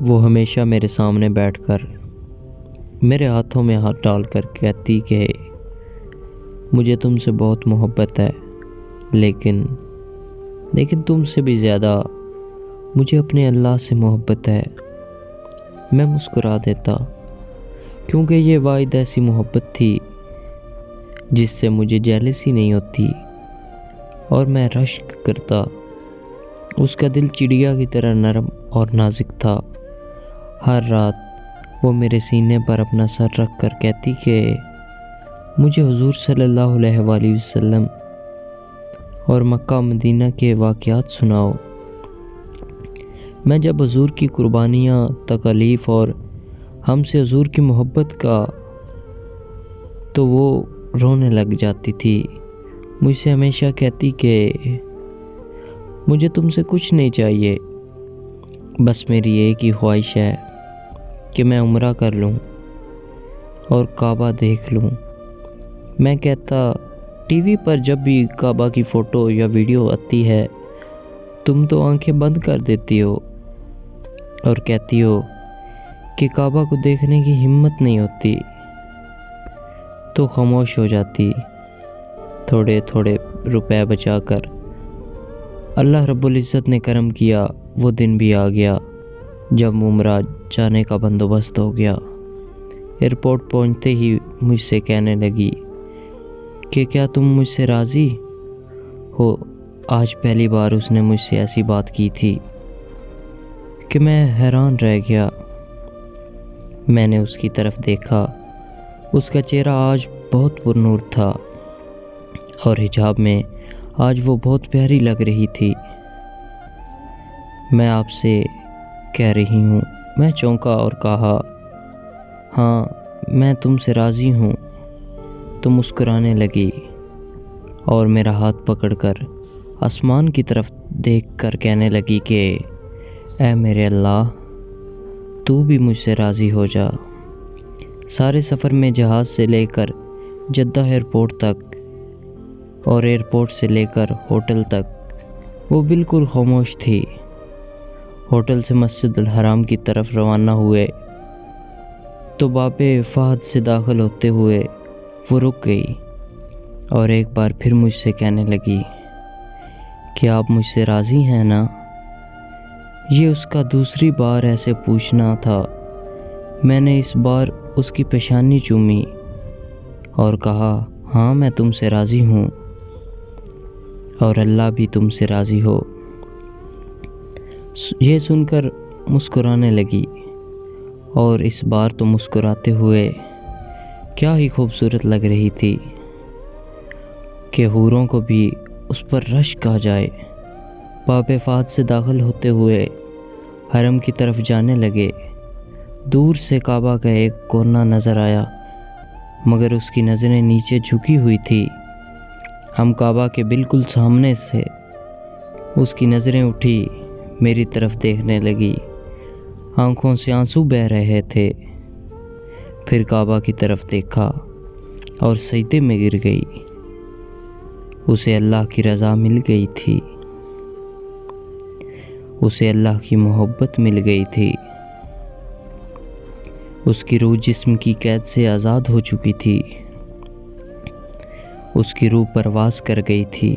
وہ ہمیشہ میرے سامنے بیٹھ کر میرے ہاتھوں میں ہاتھ ڈال کر کہتی کہ مجھے تم سے بہت محبت ہے، لیکن تم سے بھی زیادہ مجھے اپنے اللہ سے محبت ہے۔ میں مسکرا دیتا، کیونکہ یہ واحد ایسی محبت تھی جس سے مجھے جیلسی نہیں ہوتی اور میں رشک کرتا۔ اس کا دل چڑیا کی طرح نرم اور نازک تھا۔ ہر رات وہ میرے سینے پر اپنا سر رکھ کر کہتی کہ مجھے حضور صلی اللہ علیہ وآلہ وسلم اور مکہ مدینہ کے واقعات سناؤ۔ میں جب حضور کی قربانیاں، تکالیف اور ہم سے حضور کی محبت کا تو وہ رونے لگ جاتی تھی۔ مجھ سے ہمیشہ کہتی کہ مجھے تم سے کچھ نہیں چاہیے، بس میری ایک ہی خواہش ہے کہ میں عمرہ کر لوں اور کعبہ دیکھ لوں۔ میں کہتا، ٹی وی پر جب بھی کعبہ کی فوٹو یا ویڈیو آتی ہے تم تو آنکھیں بند کر دیتی ہو اور کہتی ہو کہ کعبہ کو دیکھنے کی ہمت نہیں ہوتی، تو خاموش ہو جاتی۔ تھوڑے تھوڑے روپے بچا کر اللہ رب العزت نے کرم کیا، وہ دن بھی آ گیا جب عمرہ جانے کا بندوبست ہو گیا۔ ایئرپورٹ پہنچتے ہی مجھ سے کہنے لگی کہ کیا تم مجھ سے راضی ہو؟ آج پہلی بار اس نے مجھ سے ایسی بات کی تھی کہ میں حیران رہ گیا۔ میں نے اس کی طرف دیکھا، اس کا چہرہ آج بہت پرنور تھا اور حجاب میں آج وہ بہت پیاری لگ رہی تھی۔ میں آپ سے کہہ رہی ہوں۔ میں چونکا اور کہا، ہاں میں تم سے راضی ہوں۔ تو مسکرانے لگی اور میرا ہاتھ پکڑ کر آسمان کی طرف دیکھ کر کہنے لگی کہ اے میرے اللہ، تو بھی مجھ سے راضی ہو جا۔ سارے سفر میں جہاز سے لے کر جدہ ایئرپورٹ تک اور ایئرپورٹ سے لے کر ہوٹل تک وہ بالکل خاموش تھی۔ ہوٹل سے مسجد الحرام کی طرف روانہ ہوئے تو باب فہد سے داخل ہوتے ہوئے وہ رک گئی اور ایک بار پھر مجھ سے کہنے لگی کہ آپ مجھ سے راضی ہیں نا؟ یہ اس کا دوسری بار ایسے پوچھنا تھا۔ میں نے اس بار اس کی پیشانی چومی اور کہا، ہاں میں تم سے راضی ہوں اور اللہ بھی تم سے راضی ہو۔ یہ سن کر مسکرانے لگی اور اس بار تو مسکراتے ہوئے کیا ہی خوبصورت لگ رہی تھی کہ حوروں کو بھی اس پر رشک آ جائے۔ باب فہد سے داخل ہوتے ہوئے حرم کی طرف جانے لگے۔ دور سے کعبہ کا ایک کونا نظر آیا، مگر اس کی نظریں نیچے جھکی ہوئی تھی۔ ہم کعبہ کے بالکل سامنے سے اس کی نظریں اٹھی، میری طرف دیکھنے لگی، آنکھوں سے آنسو بہہ رہے تھے۔ پھر کعبہ کی طرف دیکھا اور سجدے میں گر گئی۔ اسے اللہ کی رضا مل گئی تھی، اسے اللہ کی محبت مل گئی تھی۔ اس کی روح جسم کی قید سے آزاد ہو چکی تھی، اس کی روح پرواز کر گئی تھی۔